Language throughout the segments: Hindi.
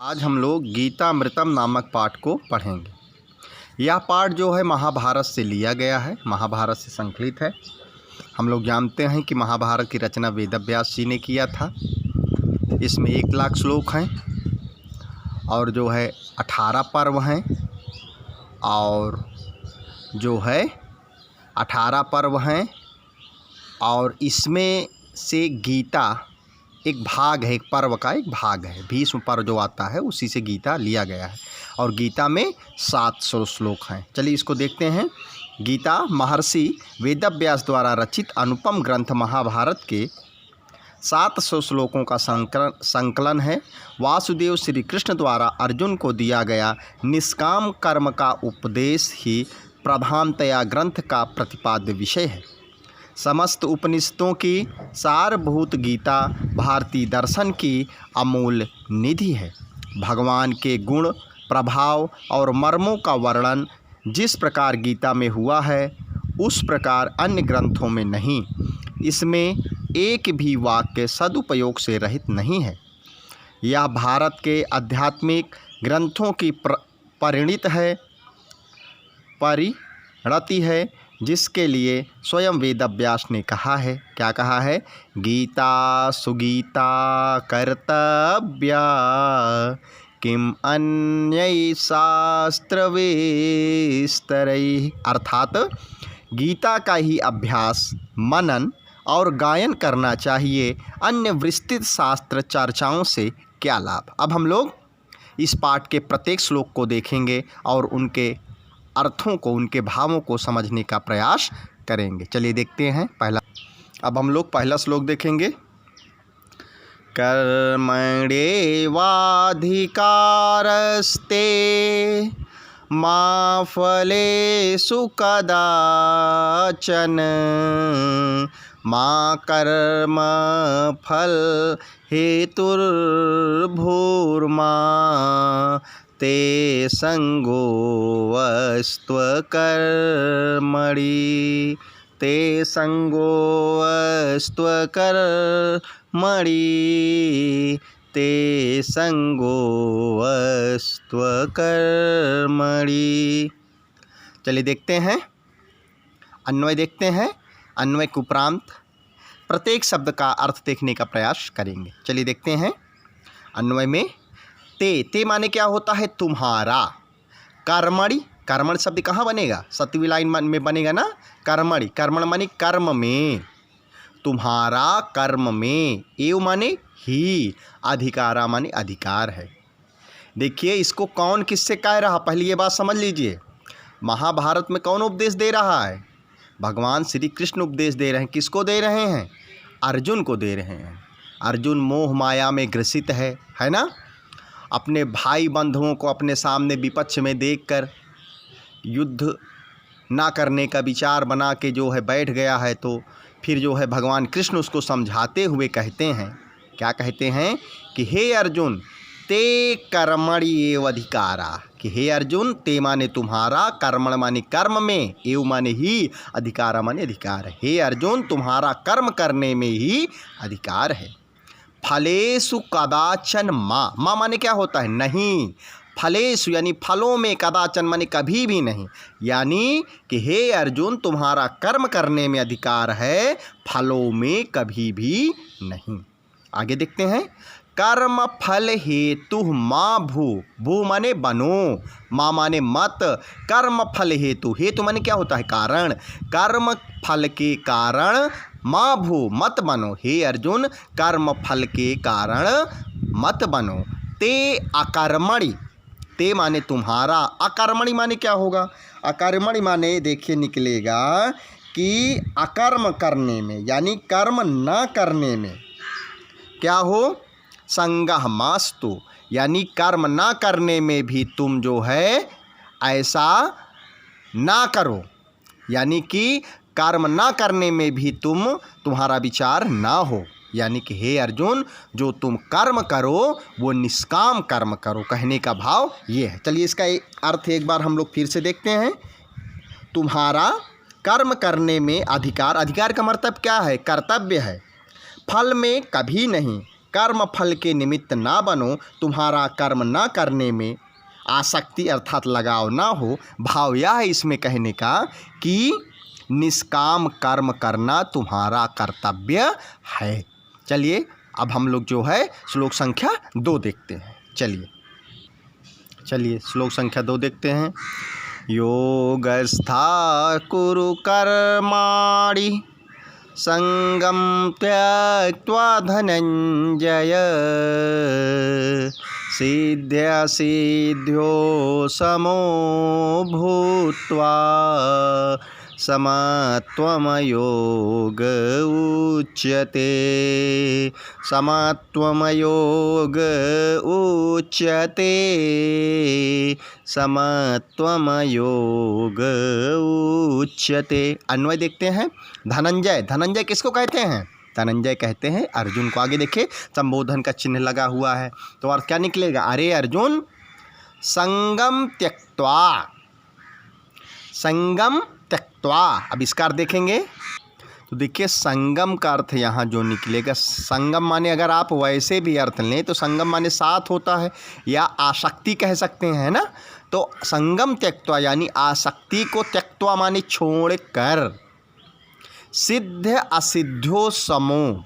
आज हम लोग गीतामृतम नामक पाठ को पढ़ेंगे। यह पाठ जो है महाभारत से लिया गया है, महाभारत से संकलित है। हम लोग जानते हैं कि महाभारत की रचना वेदव्यास जी ने किया था। इसमें 1,00,000 श्लोक हैं और जो है 18 पर्व हैं और जो है 18 पर्व हैं और इसमें से गीता एक भाग है, एक पर्व का एक भाग है। भीष्म पर्व जो आता है उसी से गीता लिया गया है और गीता में 700 श्लोक हैं। चलिए इसको देखते हैं। गीता महर्षि वेदव्यास द्वारा रचित अनुपम ग्रंथ महाभारत के 700 श्लोकों का संकलन है। वासुदेव श्री कृष्ण द्वारा अर्जुन को दिया गया निष्काम कर्म का उपदेश ही प्रधानतया ग्रंथ का प्रतिपाद्य विषय है। समस्त उपनिषदों की सारभूत गीता भारतीय दर्शन की अमूल्य निधि है। भगवान के गुण, प्रभाव और मर्मों का वर्णन जिस प्रकार गीता में हुआ है उस प्रकार अन्य ग्रंथों में नहीं। इसमें एक भी वाक्य सदुपयोग से रहित नहीं है। यह भारत के आध्यात्मिक ग्रंथों की परिणति है, जिसके लिए स्वयं वेदव्यास ने कहा है। क्या कहा है? गीता सुगीता कर्तव्या किम अन्यै शास्त्र विस्तरैः। अर्थात गीता का ही अभ्यास, मनन और गायन करना चाहिए, अन्य विस्तृत शास्त्र चर्चाओं से क्या लाभ। अब हम लोग इस पाठ के प्रत्येक श्लोक को देखेंगे और उनके अर्थों को, उनके भावों को समझने का प्रयास करेंगे। चलिए देखते हैं। अब हम लोग पहला श्लोक देखेंगे। कर्मण्येवाधिकारस्ते मा फलेषु कदाचन मा कर्मफल हेतुर्भूर्मा ते संगोऽस्त्वकर्मणि ते संगोऽस्त्वकर्मणि। चलिए देखते हैं, अन्वय देखते हैं। अन्वय के उपरांत प्रत्येक शब्द का अर्थ देखने का प्रयास करेंगे। चलिए देखते हैं। अन्वय में ते माने क्या होता है? तुम्हारा। कर्मणि, कर्मण शब्द कहाँ बनेगा? सतवीं लाइन में बनेगा ना। कर्मणि, कर्मण माने कर्म में, तुम्हारा कर्म में। एव माने ही, अधिकारा माने अधिकार है। देखिए इसको कौन किससे कह रहा, पहले ये बात समझ लीजिए। महाभारत में कौन उपदेश दे रहा है? भगवान श्री कृष्ण उपदेश दे रहे हैं। किसको दे रहे हैं? अर्जुन को दे रहे हैं। अर्जुन मोह माया में ग्रसित है ना। अपने भाई बंधुओं को अपने सामने विपक्ष में देखकर युद्ध ना करने का विचार बना के जो है बैठ गया है। तो फिर जो है भगवान कृष्ण उसको समझाते हुए कहते हैं, क्या कहते हैं कि हे अर्जुन ते कर्मणि एव अधिकारा, कि हे अर्जुन ते माने तुम्हारा, कर्मण माने कर्म में, एव माने ही, अधिकारा माने अधिकार है। हे अर्जुन तुम्हारा कर्म करने में ही अधिकार है। फलेषु कदाचन माँ माने क्या होता है? नहीं। फलेषु यानी फलों में, कदाचन माने कभी भी नहीं। यानी कि हे अर्जुन तुम्हारा कर्म करने में अधिकार है, फलों में कभी भी नहीं। आगे देखते हैं। कर्म फल हेतु माँ भू माने बनो, माँ माने मत, कर्म फल हेतु, हेतु माने क्या होता है? कारण। कर्म फल के कारण माँ भू मत बनो, हे अर्जुन कर्म फल के कारण मत बनो। ते अकर्मणि, ते माने तुम्हारा, अकर्मणि माने क्या होगा? अकर्मणि माने देखिए निकलेगा कि अकर्म करने में, यानी कर्म ना करने में क्या हो? संगः मास्तु, यानी कर्म ना करने में भी तुम जो है ऐसा ना करो, यानी कि कर्म ना करने में भी तुम्हारा विचार ना हो। यानी कि हे अर्जुन जो तुम कर्म करो वो निष्काम कर्म करो, कहने का भाव ये है। चलिए इसका अर्थ एक बार हम लोग फिर से देखते हैं। तुम्हारा कर्म करने में अधिकार, अधिकार का मतलब क्या है? कर्तव्य है। फल में कभी नहीं, कर्म फल के निमित्त ना बनो, तुम्हारा कर्म ना करने में आसक्ति अर्थात लगाव ना हो। भाव यह है इसमें कहने का कि निष्काम कर्म करना तुम्हारा कर्तव्य है। चलिए अब हम लोग जो है श्लोक संख्या 2 देखते हैं। चलिए श्लोक संख्या 2 देखते हैं। योगस्था कुरु कर्माणि संगम त्यक्त्वा धनंजय, सिद्ध्यसिद्ध्यो समो भूत्वा समत्वमयोग उच्यते। समत्वमयोग उच्यते। समत्वमयोग उच्यते। अन्वय देखते हैं। धनंजय, धनंजय किसको कहते हैं? धनंजय कहते हैं अर्जुन को। आगे देखिए संबोधन का चिन्ह लगा हुआ है, तो अर्थ क्या निकलेगा? अरे अर्जुन, संगम त्यक्त्वा, संगम त्यक्त्वा। अब इसका अर्थ देखेंगे तो देखिए संगम का अर्थ यहाँ जो निकलेगा, संगम माने अगर आप वैसे भी अर्थ लें तो संगम माने साथ होता है या आसक्ति कह सकते हैं ना। तो संगम त्यक्त्वा यानी आसक्ति को त्यक्त्वा माने छोड़कर, सिद्ध असिद्ध्यो समो,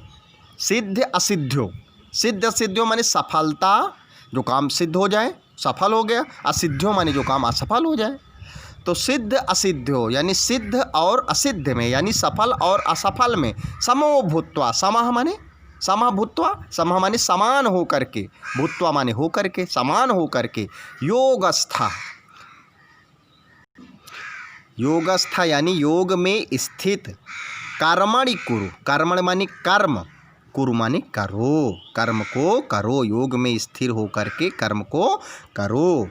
सिद्ध असिद्ध्यो, सिद्ध असिद्ध्यो माने सफलता, जो काम सिद्ध हो जाए सफल हो गया, असिद्ध्यो माने जो काम असफल हो जाए। तो सिद्ध असिद्ध्यो यानी सिद्ध और असिद्ध में यानी सफल और असफल में समो भूत्वा, समः माने समः भूत्वा, समः माने समान हो करके, भूत्वा माने हो करके, समान हो करके, योगस्था, योगस्था यानी योग में स्थित, कर्मणि कुरु, कर्मण माने कर्म, कुरु माने करो, कर्म को करो, योग में स्थिर हो करके कर्म को करो,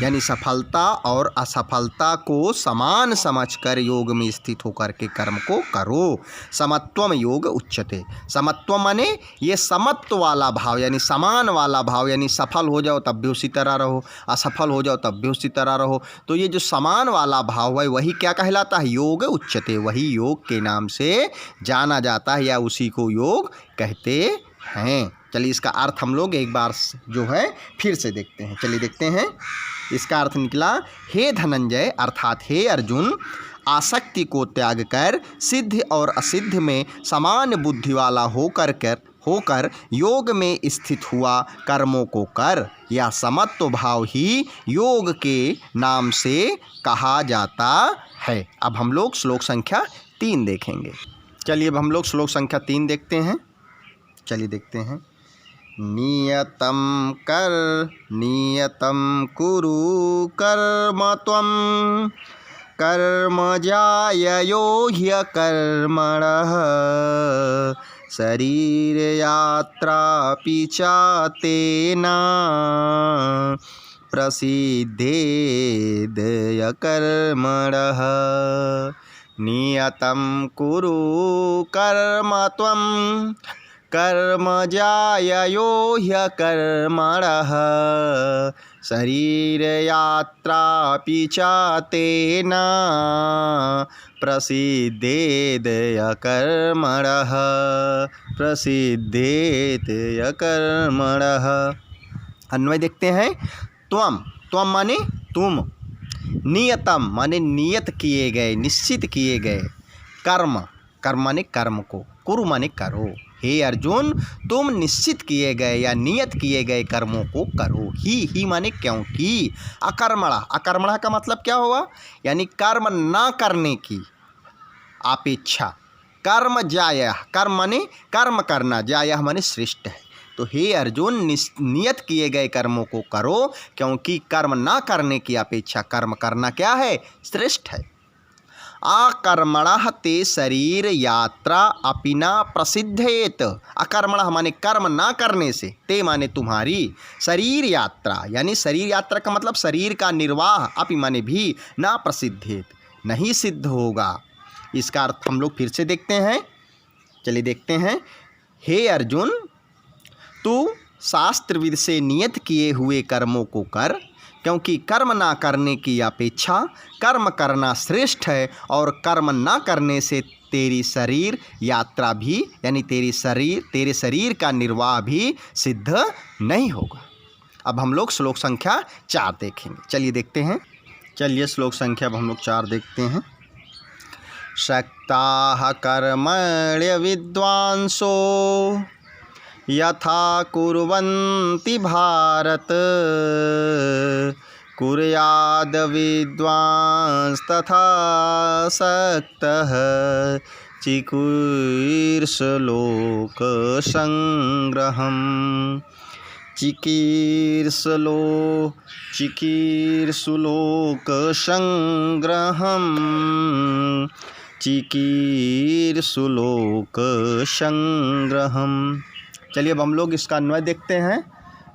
यानी सफलता और असफलता को समान समझकर योग में स्थित होकर के कर्म को करो। समत्वम योग उच्यते। समत्व माने ये समत्व वाला भाव यानी समान वाला भाव, यानी सफल हो जाओ तब भी उसी तरह रहो, असफल हो जाओ तब भी उसी तरह रहो। तो ये जो समान वाला भाव है वही क्या कहलाता है? योग उच्यते। वही योग के नाम से जाना जाता है या उसी को योग कहते हैं। चलिए इसका अर्थ हम लोग एक बार जो है फिर से देखते हैं। चलिए देखते हैं। इसका अर्थ निकला, हे धनंजय अर्थात हे अर्जुन, आसक्ति को त्याग कर सिद्ध और असिद्ध में समान बुद्धि वाला होकर योग में स्थित हुआ कर्मों को कर। यह समत्व भाव ही योग के नाम से कहा जाता है। अब हम लोग श्लोक संख्या 3 देखेंगे। चलिए अब हम लोग श्लोक संख्या 3 देखते हैं। चलिए देखते हैं। नियतं कुरु कर्म त्वं कर्म ज्याययो ह्यकर्मणः शरीरयात्रापि च तेन प्रसिद्धेदयकर्मणः। नियतं कुरु कर्म त्वं कर्म ज्याययो ह्यकर्मणः शरीरयात्रापि च तेन प्रसिद्धेदयकर्मणः। प्रसिद्धेदयकर्मणः। अन्वय देखते हैं। त्वम, त्वम माने तुम, नियतम माने नियत किए गए, निश्चित किए गए, कर्म, कर्म माने कर्म को, कुरु माने करो। हे अर्जुन, तुम निश्चित किए गए या नियत किए गए कर्मों को करो। ही माने क्योंकि, अकर्मणा, अकर्मणा का मतलब क्या हुआ? यानी कर्म ना करने की अपेक्षा। कर्म जायः, कर्म माने कर्म करना, जायः माने श्रेष्ठ है। तो हे अर्जुन, नियत किए गए कर्मों को करो क्योंकि कर्म ना करने की अपेक्षा कर्म करना क्या है? श्रेष्ठ है। अकर्मणः ते शरीर यात्रा अपि न प्रसिद्धेत। अकर्मणः माने कर्म ना करने से, ते माने तुम्हारी, शरीर यात्रा यानी शरीर यात्रा का मतलब शरीर का निर्वाह, अपि माने भी, न प्रसिद्धेत नहीं सिद्ध होगा। इसका अर्थ हम लोग फिर से देखते हैं। चलिए देखते हैं। हे अर्जुन, तू शास्त्रविद से नियत किए हुए कर्मों को कर क्योंकि कर्म ना करने की अपेक्षा कर्म करना श्रेष्ठ है और कर्म ना करने से तेरी शरीर यात्रा भी यानी तेरे शरीर का निर्वाह भी सिद्ध नहीं होगा। अब हम लोग श्लोक संख्या 4 देखेंगे। चलिए देखते हैं। चलिए श्लोक संख्या अब हम लोग 4 देखते हैं। शक्ताः कर्मण्य विद्वांसो यथा कुर्वन्ति भारत कुर्याद विद्वांस तथा सक्तः चिकीर्षलोक संग्रहम् चिकीर्षलोक संग्रहम्। चलिए अब हम लोग इसका अन्वय देखते हैं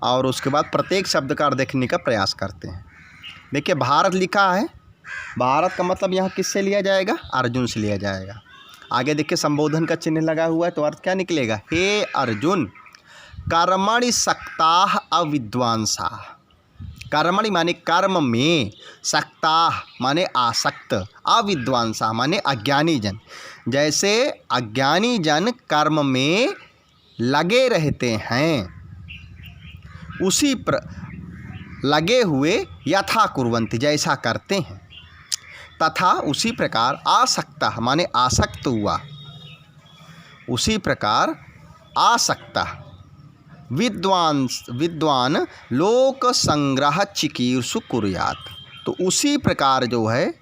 और उसके बाद प्रत्येक शब्द का अर्थ देखने का प्रयास करते हैं। देखिए भारत लिखा है, भारत का मतलब यहाँ किससे लिया जाएगा? अर्जुन से लिया जाएगा। आगे देखिए संबोधन का चिन्ह लगा हुआ है, तो अर्थ क्या निकलेगा? हे अर्जुन कर्मणि सक्ताः अविद्वांसाः। कर्मणि माने कर्म में, सक्ताः माने आसक्त, अविद्वांसाः माने अज्ञानी जन। जैसे अज्ञानी जन कर्म में लगे रहते हैं, उसी लगे हुए यथा कुर्वन्ति जैसा करते हैं, तथा उसी प्रकार आसक्तः माने आसक्त हुआ, उसी प्रकार आसक्तः विद्वान लोक संग्रह चिकीर्षु कुर्यात्। तो उसी प्रकार जो है,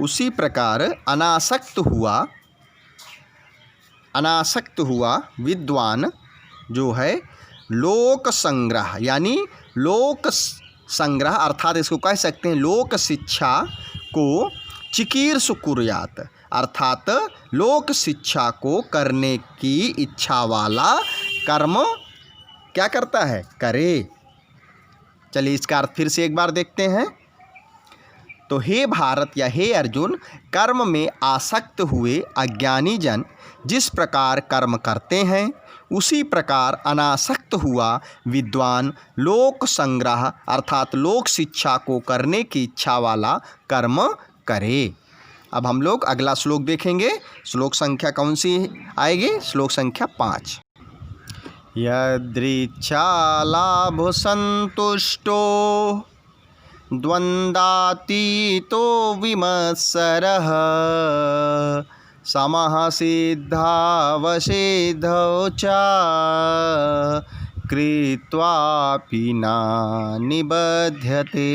उसी प्रकार अनासक्त हुआ विद्वान जो है लोक संग्रह यानी लोक संग्रह अर्थात इसको कह सकते हैं लोक शिक्षा को चिकीर्षु कुर्यात् अर्थात लोक शिक्षा को करने की इच्छा वाला कर्म क्या करता है? करे। चलिए इसका अर्थ फिर से एक बार देखते हैं। तो हे भारत या हे अर्जुन, कर्म में आसक्त हुए अज्ञानी जन जिस प्रकार कर्म करते हैं, उसी प्रकार अनासक्त हुआ विद्वान लोक संग्रह अर्थात लोक शिक्षा को करने की इच्छा वाला कर्म करे। अब हम लोग अगला श्लोक देखेंगे। श्लोक संख्या कौन सी आएगी? श्लोक संख्या 5। यदृच्छा लाभ संतुष्टो द्वन्द्वातीतो विमत्सरः समः सिद्धावसिद्धौ च कृत्वापि न निबध्यते।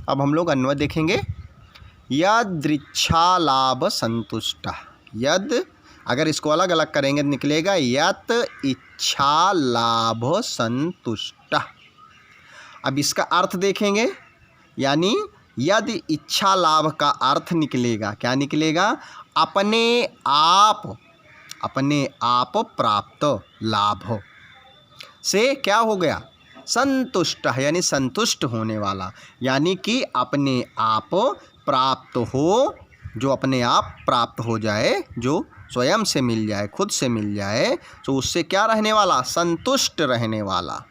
अब हम लोग अन्वय देखेंगे। यदृच्छा लाभ संतुष्ट। यद अगर इसको अलग अलग करेंगे तो निकलेगा यत इच्छा लाभ संतुष्ट। अब इसका अर्थ देखेंगे, यानी यद इच्छा लाभ का अर्थ निकलेगा, क्या निकलेगा? अपने आप प्राप्त लाभ से क्या हो गया? संतुष्ट यानी संतुष्ट होने वाला, यानी कि अपने आप प्राप्त हो, जो अपने आप प्राप्त हो जाए, जो स्वयं से मिल जाए, खुद से मिल जाए, तो उससे क्या रहने वाला? संतुष्ट रहने वाला।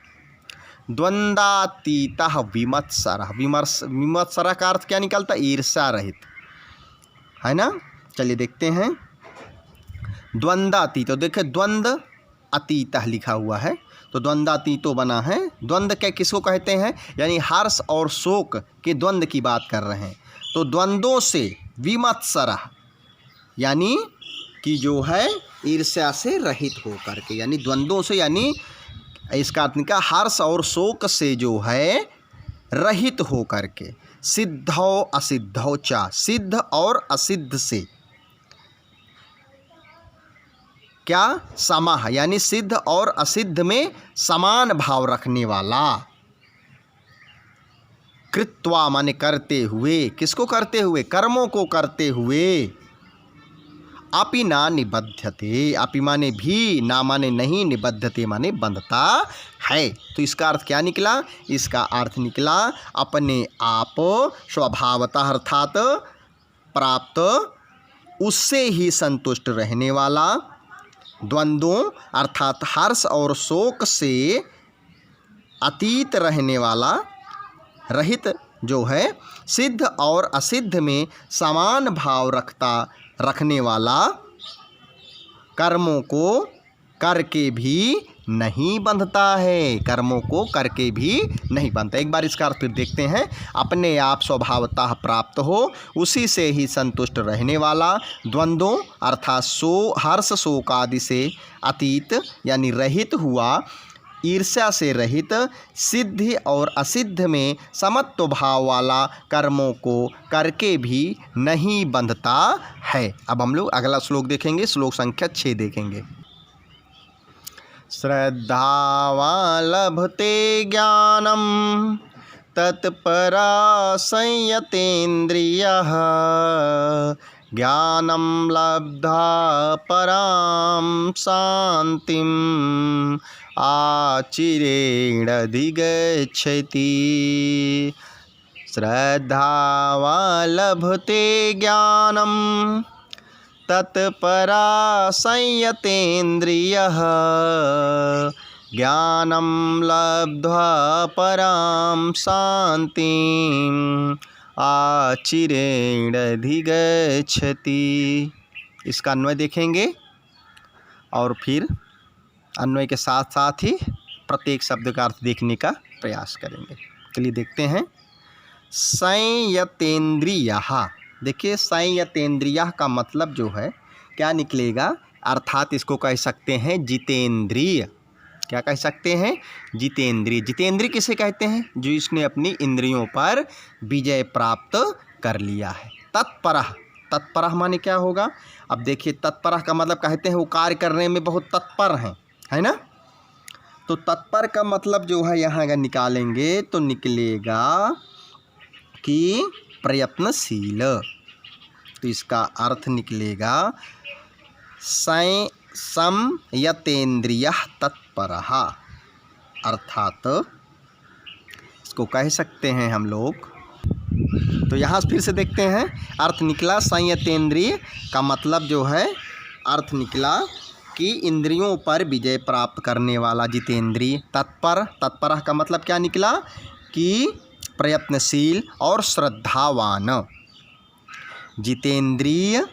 द्वंद्वातीतः विमत्सरः। विमत्सरः का अर्थ क्या निकलता? ईर्ष्या रहित, है ना। चलिए देखते हैं। द्वंद्वातीत, तो देखिए द्वंद्व अतीतः लिखा हुआ है, तो द्वंद्वातीतो बना है। द्वंद्व क्या किसको कहते हैं? यानी हर्ष और शोक के द्वंद्व की बात कर रहे हैं। तो द्वंद्वों से विमत्सरः यानी कि जो है ईर्ष्या से रहित होकर के, यानी द्वंद्वों से, यानी इसका अर्थ निकला हर्ष और शोक से जो है रहित होकर के। सिद्धौ असिद्धौ च, सिद्ध और असिद्ध से क्या? समः यानी सिद्ध और असिद्ध में समान भाव रखने वाला। कृत्वा माने करते हुए, किसको करते हुए? कर्मों को करते हुए। अपि ना निबध्यते, अपि माने भी, ना माने नहीं, निबध्यते माने बंधता है। तो इसका अर्थ क्या निकला? इसका अर्थ निकला अपने आप स्वभावतः अर्थात प्राप्त, उससे ही संतुष्ट रहने वाला, द्वंद्वों अर्थात हर्ष और शोक से अतीत रहने वाला, रहित जो है सिद्ध और असिद्ध में समान भाव रखने वाला, कर्मों को करके भी नहीं बंधता है, कर्मों को करके भी नहीं बंधता। एक बार इसका अर्थ फिर देखते हैं। अपने आप स्वभावतः प्राप्त हो, उसी से ही संतुष्ट रहने वाला, द्वंद्वों अर्थात हर्ष शोक आदि से अतीत यानी रहित हुआ, ईर्ष्या से रहित, सिद्धि और असिद्ध में समत्व भाव वाला, कर्मों को करके भी नहीं बंधता है। अब हम लोग अगला श्लोक देखेंगे, श्लोक संख्या 6 देखेंगे। श्रद्धावान् लभते ज्ञानं तत्परा संयतेन्द्रियः, ज्ञानं लब्धा परां शान्तिम् आचिरेणाधिगच्छति। श्रद्धावान् लभते ज्ञानं तत्परा संयतेन्द्रियः, ज्ञानं लब्ध्वा परां शान्तिम् आचिरेणाधिगच्छति। इसका अन्वय देखेंगे और फिर अन्वय के साथ साथ ही प्रत्येक शब्द का अर्थ देखने का प्रयास करेंगे। चलिए देखते हैं। संयतेन्द्रियः, देखिए संयतेन्द्रियः का मतलब जो है क्या निकलेगा, अर्थात इसको कह सकते हैं जितेंद्रिय। क्या कह सकते हैं? जितेंद्रिय। जितेंद्रिय किसे कहते हैं? जो इसने अपनी इंद्रियों पर विजय प्राप्त कर लिया है। तत्परः, तत्परः माने क्या होगा? अब देखिए तत्परः का मतलब कहते हैं वो कार्य करने में बहुत तत्पर हैं, है ना। तो तत्पर का मतलब जो है यहाँ अगर निकालेंगे तो निकलेगा कि प्रयत्नशील। तो इसका अर्थ निकलेगा संयतेन्द्रियः तत्परः, अर्थात इसको कह सकते हैं हम लोग। तो यहाँ फिर से देखते हैं अर्थ निकला। संयतेन्द्रिय का मतलब जो है अर्थ निकला कि इंद्रियों पर विजय प्राप्त करने वाला जितेंद्रिय। तत्पर, तत्परः का मतलब क्या निकला कि प्रयत्नशील और श्रद्धावान। जितेंद्रिय,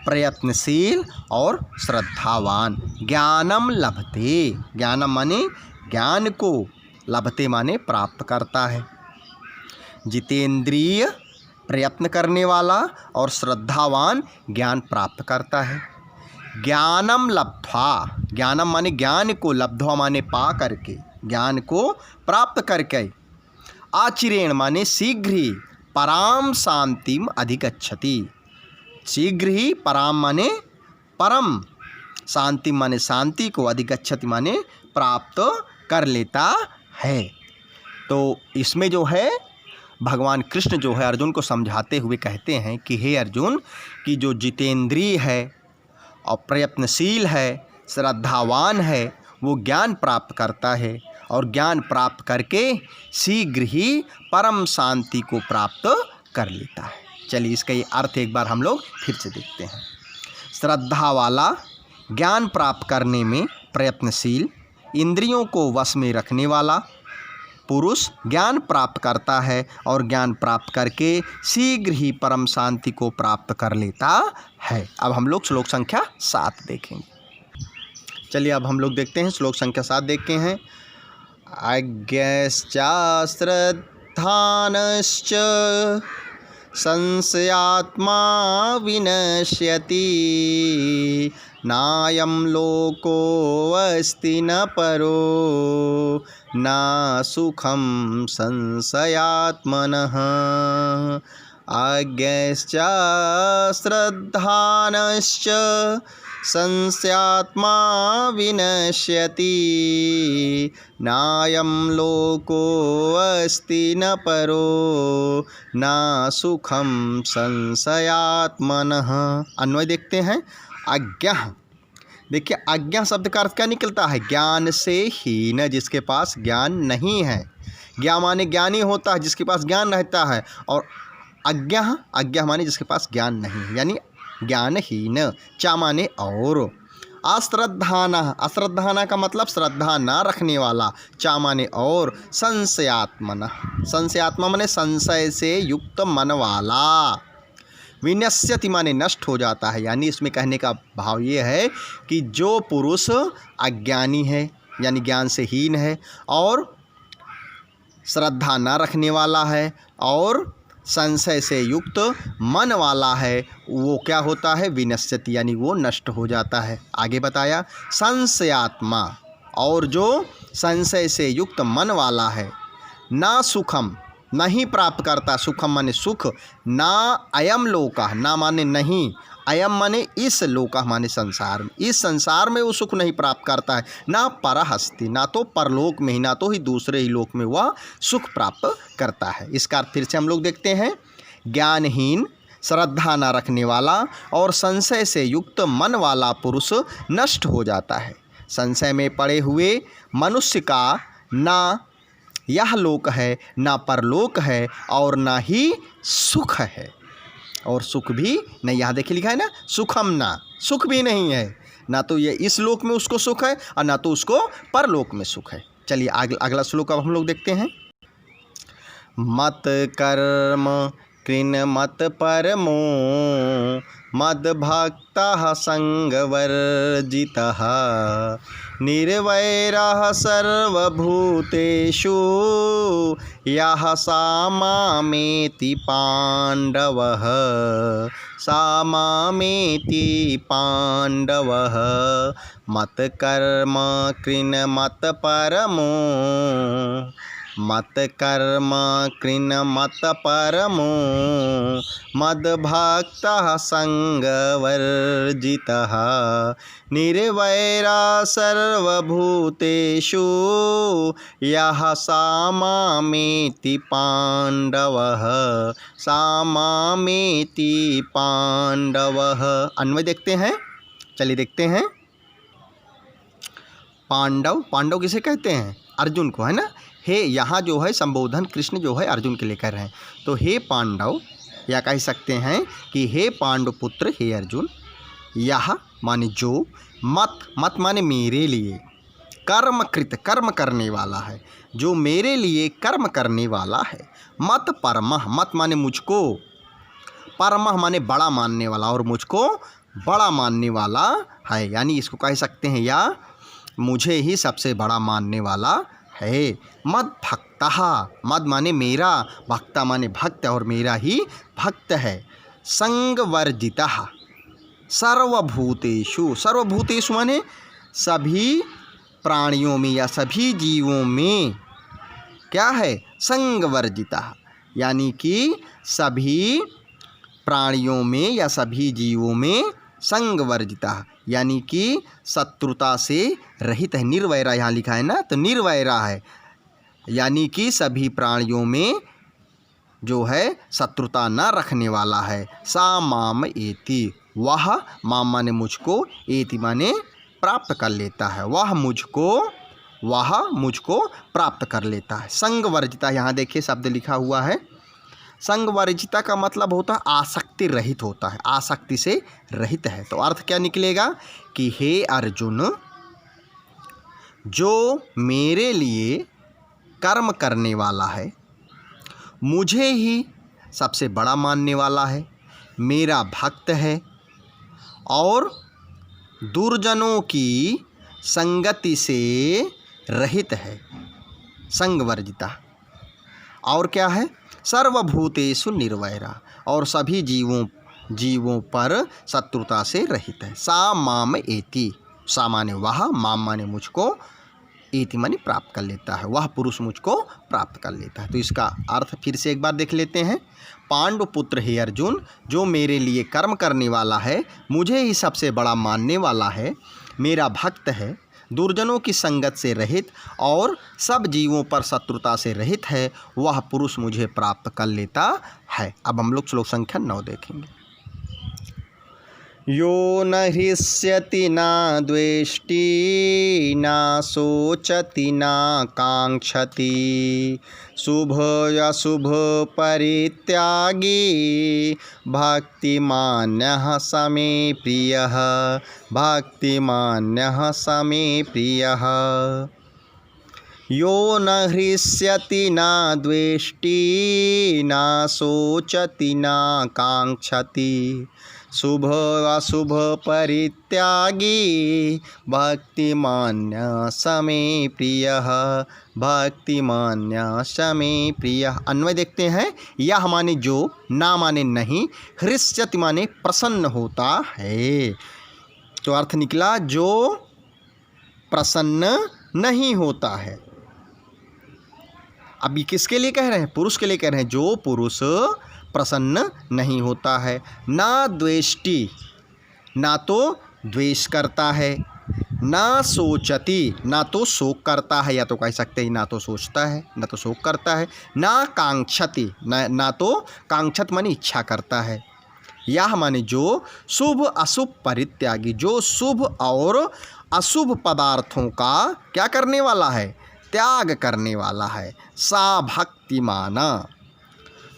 प्रयत्नशील और श्रद्धावान। ज्ञानम लभते, ज्ञानम माने ज्ञान को, लभते माने प्राप्त करता है। जितेंद्रिय प्रयत्न करने वाला और श्रद्धावान ज्ञान प्राप्त करता है। ज्ञानम लब्ध्वा, ज्ञानम माने ज्ञान को, लब्ध्वा माने पा करके, ज्ञान को प्राप्त करके। आचिरेण माने शीघ्र ही, पराम शांतिम अधिगच्छति। शीघ्र ही, पराम माने परम, शांति माने शांति को, अधिगच्छति माने प्राप्त कर लेता है। तो इसमें जो है भगवान कृष्ण जो है अर्जुन को समझाते हुए कहते हैं कि हे अर्जुन, कि जो जितेंद्रिय है और प्रयत्नशील है, श्रद्धावान है, वो ज्ञान प्राप्त करता है और ज्ञान प्राप्त करके शीघ्र ही परम शांति को प्राप्त कर लेता है। चलिए इसका ये अर्थ एक बार हम लोग फिर से देखते हैं। श्रद्धा वाला, ज्ञान प्राप्त करने में प्रयत्नशील, इंद्रियों को वश में रखने वाला पुरुष ज्ञान प्राप्त करता है और ज्ञान प्राप्त करके शीघ्र ही परम शांति को प्राप्त कर लेता है। अब हम लोग श्लोक संख्या 7 देखेंगे। चलिए अब हम लोग देखते हैं श्लोक संख्या 7 देखते हैं। अज्ञश्च श्रद्धानश्च संशयात्मा विनश्यति, नायं लोको अस्ति न परो न सुखम संशयात्मनः। अज्ञश्च श्रद्धानश्च संशयात्मा विनश्यति, नायं लोको अस्ति न परो न सुखम संशयात्मनः। अन्वय देखते हैं। अज्ञा, देखिए अज्ञा शब्द का अर्थ क्या निकलता है? ज्ञान से हीन, जिसके पास ज्ञान नहीं है। ज्ञा माने ज्ञानी होता है, जिसके पास ज्ञान रहता है, और अज्ञा, अज्ञा माने जिसके पास ज्ञान नहीं है, यानी ज्ञानहीन। चा माने और, अश्रद्धान, अश्रद्धान का मतलब श्रद्धा ना रखने वाला, चा माने और, संशयात्मन, संशयात्मा माने संशय से युक्त मन वाला, विनश्यति माने नष्ट हो जाता है। यानी इसमें कहने का भाव ये है कि जो पुरुष अज्ञानी है यानी ज्ञान से हीन है और श्रद्धा न रखने वाला है और संशय से युक्त मन वाला है, वो क्या होता है, विनश्यति यानी वो नष्ट हो जाता है। आगे बताया संशयात्मा, और जो संशय से युक्त मन वाला है, ना सुखम नहीं प्राप्त करता, सुखम माने सुख, ना अयम लोका, ना माने नहीं, अयम माने इस लोका माने संसार में, इस संसार में वो सुख नहीं प्राप्त करता है, ना परहस्ति, ना तो परलोक में ही, ना तो ही दूसरे ही लोक में वह सुख प्राप्त करता है। इसका अर्थ फिर से हम लोग देखते हैं, ज्ञानहीन, श्रद्धा न रखने वाला और संशय से युक्त मन वाला पुरुष नष्ट हो जाता है। संशय में पड़े हुए मनुष्य का ना यह लोक है, ना परलोक है और ना ही सुख है, और सुख भी नहीं। यहाँ देखिए लिखा है ना, सुखम ना, सुख भी नहीं है, ना तो ये इस लोक में उसको सुख है और ना तो उसको परलोक में सुख है। चलिए अगला श्लोक अब हम लोग देखते हैं। मत कर्म कृन मत परमो मद्भक्तः संगवर्जितः निर्वैरः सर्वभूतेषु यः सामामेति पाण्डवः, सामामेति पाण्डवः। मत कर्म कृन मत परमो, मत कर्म कृन मत परमो मद्भक्तः संगवर्जितः निर्वैरा सर्वभूतेषु यः सामामेति पाण्डवः, सामामेति पाण्डवः। अन्वय देखते हैं, चलिए देखते हैं। पांडव, पांडव किसे कहते हैं, अर्जुन को, है ना। हे, यहाँ जो है संबोधन कृष्ण जो है अर्जुन के लिए कर रहे हैं, तो हे पांडव, या कह सकते हैं कि हे पांडव पुत्र, हे अर्जुन, यह माने जो, मत, मत माने मेरे लिए, कर्मकृत कर्म करने वाला है, जो मेरे लिए कर्म करने वाला है, मत परमः, मत माने मुझको, परमः माने बड़ा मानने वाला, और मुझको बड़ा मानने वाला है, यानी इसको कह सकते हैं या मुझे ही सबसे बड़ा मानने वाला है। मद भक्तः, मद माने मेरा, भक्ता माने भक्त, और मेरा ही भक्त है। संगवर्जितः, सर्वभूतेषु, सर्वभूतेषु माने सभी प्राणियों में या सभी जीवों में, क्या है, संगवर्जितः यानी कि सभी प्राणियों में या सभी जीवों में, संगवर्जितः यानी कि शत्रुता से रहित है। निर्वैरा यहाँ लिखा है ना, तो निर्वैरा है, यानी कि सभी प्राणियों में जो है शत्रुता न रखने वाला है। सा माम एति, वह, माम माने मुझको, एति माने प्राप्त कर लेता है, वह मुझको प्राप्त कर लेता है। संगवर्जिता, यहाँ देखिए शब्द लिखा हुआ है, संगवर्जिता का मतलब होता है आसक्ति रहित होता है, आसक्ति से रहित है। तो अर्थ क्या निकलेगा कि हे अर्जुन, जो मेरे लिए कर्म करने वाला है, मुझे ही सबसे बड़ा मानने वाला है, मेरा भक्त है और दुर्जनों की संगति से रहित है, संगवर्जिता। और क्या है, सर्वभूतेषु निर्वैरा, और सभी जीवों पर शत्रुता से रहित है। सा माम एति, सा माने वह, माम माने मुझको, एति माने प्राप्त कर लेता है, वह पुरुष मुझको प्राप्त कर लेता है। तो इसका अर्थ फिर से एक बार देख लेते हैं। पांडु पुत्र हे अर्जुन, जो मेरे लिए कर्म करने वाला है, मुझे ही सबसे बड़ा मानने वाला है, मेरा भक्त है, दुर्जनों की संगत से रहित और सब जीवों पर शत्रुता से रहित है, वह पुरुष मुझे प्राप्त कर लेता है। अब हम लोग श्लोक संख्या 9 देखेंगे। यो न हृष्यति न द्वेष्टि न शोचति न काङ्क्षति शुभ अशुभ परित्यागी भक्तिमान्यः स मे प्रियः भक्तिमान्यः स मे प्रियः। यो न हृष्यति न द्वेष्टि न शोचति न काङ्क्षति शुभ अशुभ परित्यागी भक्तिमान्यः स मे प्रियः भक्तिमान्यः स मे प्रियः। अन्वय देखते हैं। यह माने जो, ना माने नहीं, हृष्यति माने प्रसन्न होता है। तो अर्थ निकला जो प्रसन्न नहीं होता है। अभी किसके लिए कह रहे हैं? पुरुष के लिए कह रहे हैं। जो पुरुष प्रसन्न नहीं होता है। ना द्वेष्टि, ना तो द्वेष करता है, ना सोचति, ना तो शोक करता है, या तो कह सकते हैं ना तो सोचता है ना तो शोक करता है, ना कांक्षति, ना तो कांक्षत माने इच्छा करता है। यह माने जो शुभ अशुभ परित्यागी, जो शुभ और अशुभ पदार्थों का क्या करने वाला है? त्याग करने वाला है। सा भक्तिमाना,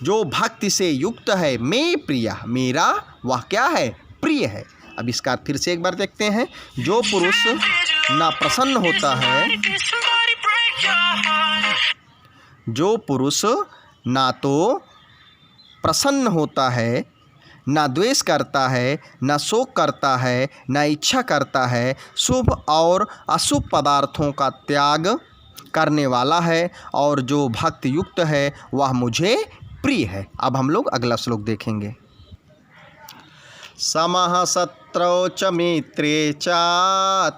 जो भक्ति से युक्त है, मैं प्रिय, मेरा वह क्या है? प्रिय है। अब इसका फिर से एक बार देखते हैं। जो पुरुष ना प्रसन्न होता है, जो पुरुष ना तो प्रसन्न होता है, ना द्वेष करता है, ना शोक करता है, ना इच्छा करता है, शुभ और अशुभ पदार्थों का त्याग करने वाला है, और जो भक्ति युक्त है वह मुझे प्रिय है। अब हम लोग अगला श्लोक देखेंगे। समः शत्रौ च मित्रे च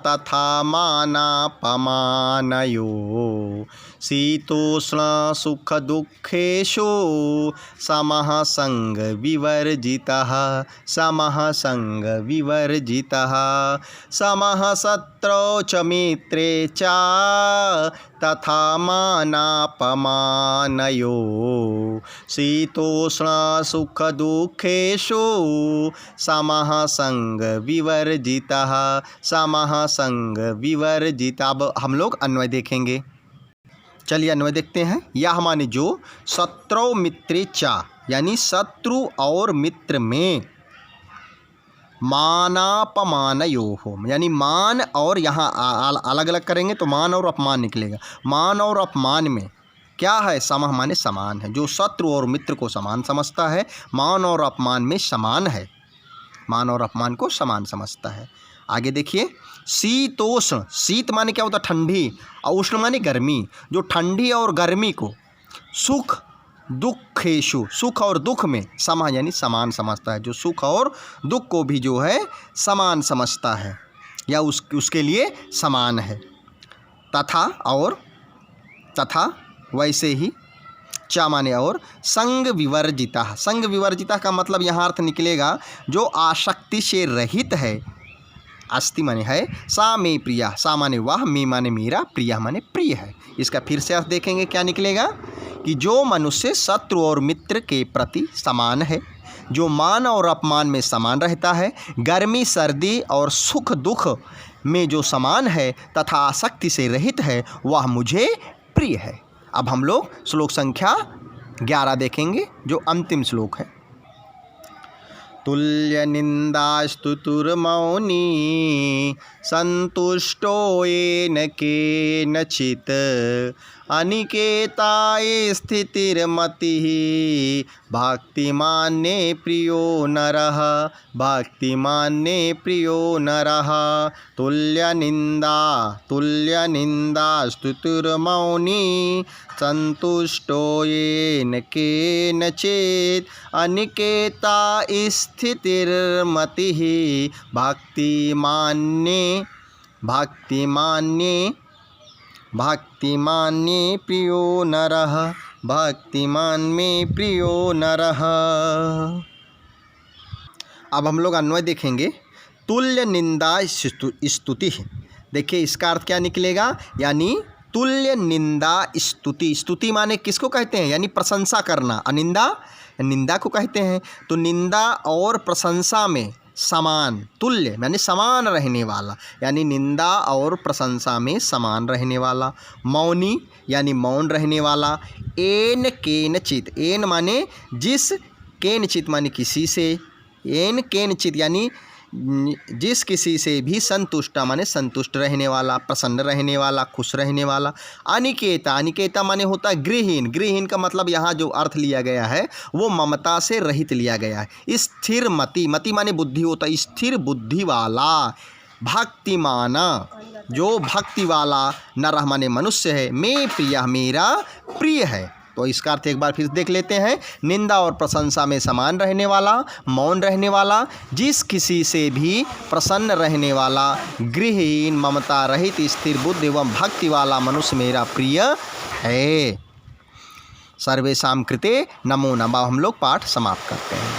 तथा मानापमानयोः शीतोष्ण सुख दुःखेषु समः संग विवर्जितः समः संग विवर्जितः। समः शत्रौ च मित्रे च तथा मानापमानयोः शीतोष्ण सुख दुःखेषु समः संग विवर्जितः समः संग विवर्जितः। अब हम लोग अन्वय देखेंगे। चलिए अन्वय देखते हैं। यह माने जो शत्रु मित्रे चा, यानी शत्रु और मित्र में, मानापमानयोः, यानी मान और यहाँ अलग अलग करेंगे तो मान और अपमान निकलेगा। मान और अपमान में क्या है? समः माने समान है। जो शत्रु और मित्र को समान समझता है, मान और अपमान में समान है, मान और अपमान को समान समझता है। आगे देखिए। शीतोष्ण, शीत माने क्या होता है? ठंडी, और उष्ण माने गर्मी। जो ठंडी और गर्मी को सुख दुखेशु, सुख और दुख में, समा यानी समान समझता है। जो सुख और दुख को भी जो है समान समझता है, या उसके लिए समान है। तथा और, तथा वैसे ही, चा माने और, संग विवर्जिता। संग विवर्जिता का मतलब यहाँ अर्थ निकलेगा जो आसक्ति से रहित है। अस्ति माने है, सा मे प्रिया, सा माने वह, मे माने मेरा, प्रिया माने प्रिय है। इसका फिर से अर्थ देखेंगे क्या निकलेगा कि जो मनुष्य शत्रु और मित्र के प्रति समान है, जो मान और अपमान में समान रहता है, गर्मी सर्दी और सुख दुख में जो समान है तथा आसक्ति से रहित है, वह मुझे प्रिय है। अब हम लोग श्लोक संख्या 11 देखेंगे, जो अंतिम श्लोक है। तुल्य निंदास्तुतिर्मौनी संतुष्टो येन केनचित् अनिकेताय स्थितिर्मतिः भक्तिमान्ये प्रियो नरः भक्तिमान्ये प्रियो नरः। तुल्यनिंदा स्तुतिर्मौनी संतुष्टो येन केनचित् अनिकेता स्थितिर्मतिः भक्तिमान्ये प्रियो नरः भक्तिमान में प्रियो नरः। अब हम लोग अन्वय देखेंगे। तुल्य निंदा स्तुति, देखिए इसका अर्थ क्या निकलेगा, यानी तुल्य निंदा स्तुति। स्तुति माने किसको कहते हैं? यानी प्रशंसा करना। अनिंदा निंदा को कहते हैं। तो निंदा और प्रशंसा में समान, तुल्य यानी समान रहने वाला, यानी निंदा और प्रशंसा में समान रहने वाला। मौनी यानी मौन रहने वाला। एन केनचित, एन माने जिस, केनचित माने किसी से, एन केनचित यानी जिस किसी से भी संतुष्टा माने संतुष्ट रहने वाला, प्रसन्न रहने वाला, खुश रहने वाला। अनिकेता, अनिकेता माने होता है गृहीन, गृहीन का मतलब यहाँ जो अर्थ लिया गया है वो ममता से रहित लिया गया है। स्थिर मति, मति माने बुद्धि होता है, स्थिर बुद्धि वाला। भक्तिमाना, जो भक्ति वाला नर माने मनुष्य है। मैं प्रिय, मेरा प्रिय है। तो इसका अर्थ एक बार फिर देख लेते हैं। निंदा और प्रशंसा में समान रहने वाला, मौन रहने वाला, जिस किसी से भी प्रसन्न रहने वाला, गृहहीन, ममता रहित, स्थिर बुद्धि एवं भक्ति वाला मनुष्य मेरा प्रिय है। सर्वेषां कृते नमो नमः। हम लोग पाठ समाप्त करते हैं।